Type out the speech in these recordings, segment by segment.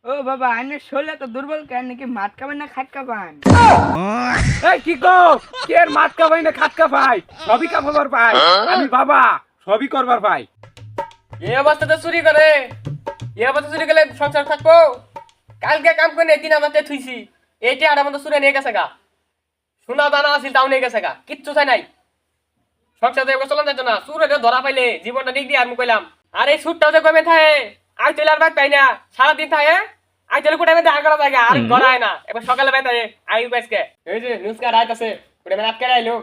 ও বাবা আইনের শরীরে তো দুর্বল কেন নাকি মাঠ খাবেন না খাট খাবেন? এই কি গো, কে এর মাঠ কাপাই না খাট কাপাই, সবই কাপাবার পাই আমি বাবা, সবই করবার পাই। এই অবস্থাতে চুরি করে, এই অবস্থা চুরি করলে সংসার থাকবো? কালকে কাম করে দিন আমাকে থুইছি, এইটা আর আমাদের চুরে নিয়ে গেছে গা। সোনা দানা আছিল তাও নিয়ে গেছে গা, কিচ্ছু চাই নাই। সংসার দেখবো চলান যাইতো না, চুরে ধরা পাইলে জীবনটা দিক দিয়ে আমি কইলাম। আর এই সুটটাও যে কমে থাকে, আই চলে আর বাইক পাই না, সারাদিন থাকে আই চলে কোটাই মেয়ে আগড়া জায়গা আর ধরায় না। এবার সকালে বাইতে আই বাইসকে এই যে নিউজকার আইত আছে কোটাই মেয়ে আটকে আইলো।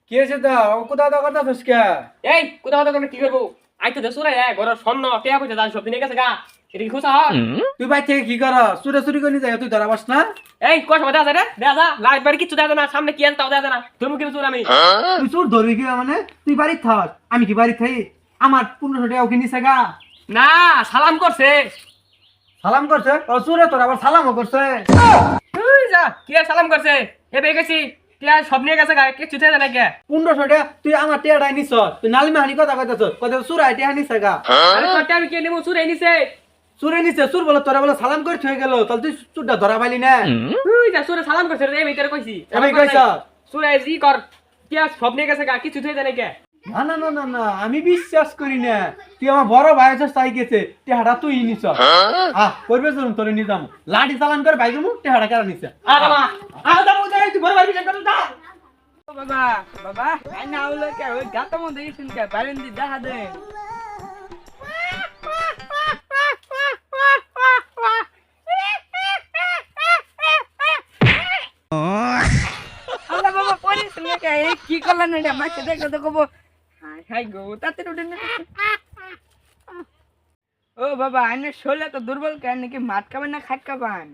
কি হয়েছে তা ও কোথা কথা ফসকা? এই কোথাও কথা কি করবো? আই তো দেশুরাই ঘরের স্বর্ণ টেয়া পয়সা দান সব দিনে গেছে গা, সেটা কি খুশা হয়? তুই বাই থেকে কি কর, চুরি চুরি করে যায়, তুই ধরা পাস না? এই কয় সময় দেখা যায় রে, দেখা যা লাইট বাড়ি কিচ্ছু দেখা যায় না, সামনে কি আছে তাও দেখা যায় না, তুমি কি চুর আমি? তুই চোর ধরবি কি মানে? তুই বাড়ি থাক, আমি কি বাড়ি থাই? আমার 1500 টাকা ওকে নিছে গা। না সালাম করছে। সালাম করছে ও চোরে, তোর আবার সালামও করছে। তুই যা কি আর সালাম করছে, এ পেয়ে গেছি টিয়া সব নিয়ে গেছে গা, কিচ্ছু থাকে না কে? 1500 টাকা তুই আমার টেয়াটাই নিছ, তুই নালিমা হানি কথা কইতাছ, কথা চোর আইতে নিছে গা। আরে তোরটা আমি কে নেবো, চুর এই নিছে। চোরে নিছে, চোর বলে তোরা বলে সালাম করে থয়ে গেল, তাহলে তুই চোরটা ধরা পাইলি না? তুই যা চুরে সালাম করছে রে, এই ভিতরে কইছি আমি কইছ? চুর এই জি কর, টিয়া সব নিয়ে গেছে গা, কিচ্ছু থাকে না কে? না না না না না, আমি বিশ্বাস করি না। তুই আমার বড় ভাই আছিস তাই গেছে, টেহাটা তুই নিছ। করবে চলুন তোরে নিয়ে যাবো, লাঠি চালান করে বাইক মু টেহাটা কারা নিছে। আদমা দাম উদাই তুই বড় ভাই বিচার করতে দা। ও বাবা বাবা আই না হলো কে ওই গাতা মধ্যে গেছেন কে বাইরেন দি দেখা দেন। আল্লাহ বাবা পড়েছেন কে এই কি করলেন এটা মাকে দেখো তো কব হাই হাই গো তাতে উঠেন না। ও বাবা আইনের শরীরে তো দুর্বল কেন নাকি মাঠ খাবেন না খাট খাবেন?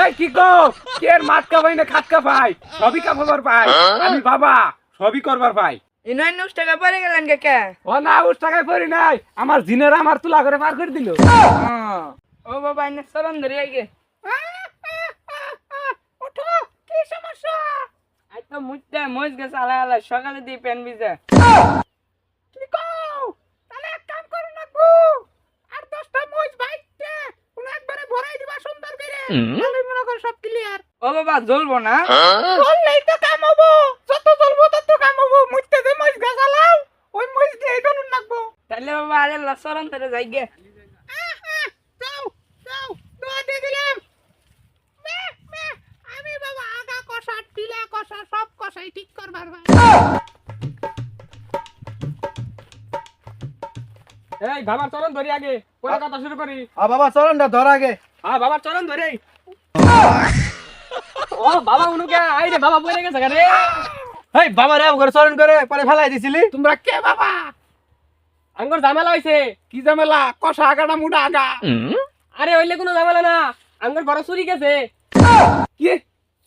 এই কি গো, কে এর মাঠ কাপাই না খাট কাপাই, সবই কাপাবার পাই আমি বাবা, সবই করবার পাই। এই 9 টাকা পড়ে গেলেন কে? ও না উস টাকায় পড়ি নাই, আমার জিনের আমার তুলা করে পার করে দিল। ও বাবা এনে চরণ ধরে আইগে। ওঠো কি সমস্যা? আই তো মুইতে মজ গেছে আলা আলা সকালে দি পেন ভিজে। কি কও? তাহলে এক কাম করুন নাকবো। আর 10টা মজ বাইতে কোন একবারে ভরাই দিবা সুন্দর করে। তাহলে মনে কর সব ক্লিয়ার। ও বাবা জ্বলবো না? জ্বললেই তো কাম হবো। যত জ্বলবো তত কাম হবো। মুইতে যে মজ গাছালাও ওই মজ দিয়ে দনুন নাকবো। তাহলে বাবা আরে লসরন ধরে যাই গে। যাও যাও দোয়া দিয়ে দিলাম। আমি বাবা আগা কষা টিলা কষা সব কষাই ঠিক করবার ভাই। এই বাবার চরণ ধরি আগে, পরে কথা শুরু করি। বাবা চরণটা ধর আগে। হ্যাঁ বাবার চরণ ধরে। ও বাবা উনুকে আই রে, বাবা পড়ে গেছে রে। এই বাবা রে করে চরণ করে পরে ফেলাই দিছিলি। তোমরা কে বাবা? আঙ্গুর ঝামেলা হইছে। কি ঝামেলা? কষা আগাটা মুডা আগা। আরে হইলে কোনো ঝামেলা না, আঙ্গুর ঘরে চুরি গেছে। কি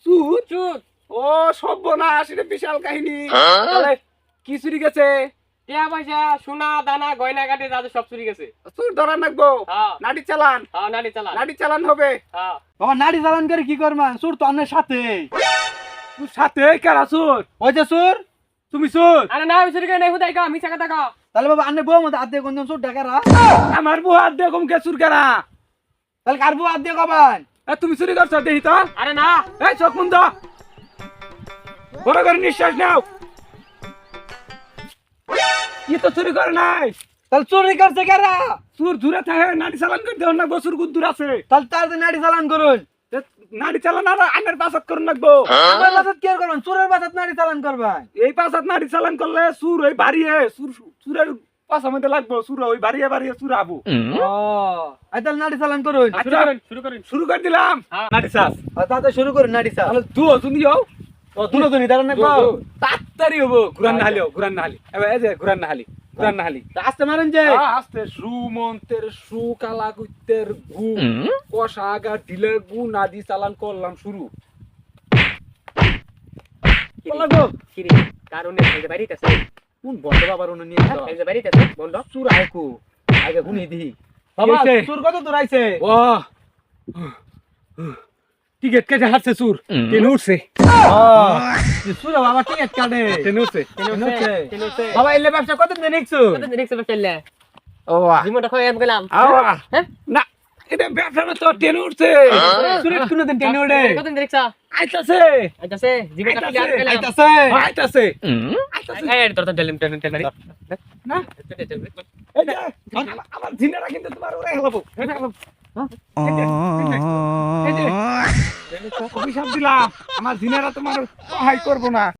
চুর? চুর ও সর্বনাশ, এটা বিশাল কাহিনী। তাহলে কি চুরি গেছে? টিয়া পয়সা সোনা দানা গয়না কাটে তাদের সব চুরি গেছে। চুর ধরা নাকবো, হ্যাঁ নাড়ি চালান, হ্যাঁ নানি চালা। নাড়ি চালান হবে। হ্যাঁ বাবা নাড়ি চালান করে কি করবা? চোর তো অন্যের সাথে। তোর সাথে কারা চুর? ওই যে চোর। তুমি চুর? আরে না আমি চুরি করে নাই, হুদাই কা মিছা কথা কা। তাহলে বাবা আন্নে বউ মধ্যে আদে কোন চোর ডাকারা। আমার বউ হাত দিয়ে কম কে চুর কারা? তাহলে কার বউ আদে কবান? তুমি চুরি করছো দেখি তো। আরে না এই চোখ বন্ধ, বড় করে নিঃশ্বাস নাও। কি তো চুরি করে নাই? তাহলে চুরি করছে কারা? চুর দূরে থাকে, নাড়ি চালান করে দেও না, বছর গুদ দূর আছে। তাহলে তার নাড়ি চালান করুন। নাড়ি চালান আর আইনের পাসাত করুন নাকবো। আমার বাসাত কি আর করবেন? চোরের বাসাত নাড়ি চালান করবেন। এই পাসাত নাড়ি চালান করলে চুর ওই বাড়িয়ে চুরের পাশা মধ্যে লাগবো, চুর ওই বাড়িয়ে বাড়িয়ে চুর আবু। আই তাহলে নাড়ি চালান করুন। শুরু করেন শুরু করেন। শুরু করে দিলাম। হ্যাঁ। নাড়ি চাষ তাতে শুরু করুন নাড়ি চাল। তাহলে দুও তুমিও দুনো দুনি দাঁড়ান না গো। তাড়াতাড়ি হবো। ঘুরান না হালিও, ঘুরান না হালি, এবার এই যে ঘুরান না হালি, ঘুরান না হালি। আসতে মারেন যে। আস্তে সু মন্তের সু কালা গুত্তের গু কষা আগা ঢিলে গু নাদি চালান করলাম শুরু। বলা গো। কিরে কারণে এই যে বাড়িতে আছে, কোন বন্ধ বাবার উনি নিয়ে আসো। এই যে বাড়িতে আছে বন্ধ। চুর আইকু আগে গুনি দি। বাবা হয়েছে? চুর কত দূর আইছে? ও টিকেট কেটে হারছে চুর, ট্রেন উঠছে, চুর বাবা টিকেট কাটে। ট্রেন উঠছে। বাবা এলে ব্যবসা কত দিন দেখছো? কত দেখছ বসলে? ও রিমোট কই এম গেলাম। আওয়া হ্যাঁ না, এটা ওটা ব্যবসাটা তো টেনে উঠছে সুরেশ কোনদিন টেনে ওঠে কতদিন দেখছা আইতাছে আইতাছে জীবনটা আইতাছে, ক্লিয়ার পেলাম আইতাছে আইতাছে আইতাছে এই তোর তো টেলিম টেলিম না এই যে, আমার জিনারা কিন্তু তোমার ওরে হেলাবো অভিশাপ দিলাম আমার জিনারা তোমার সহায় করবো না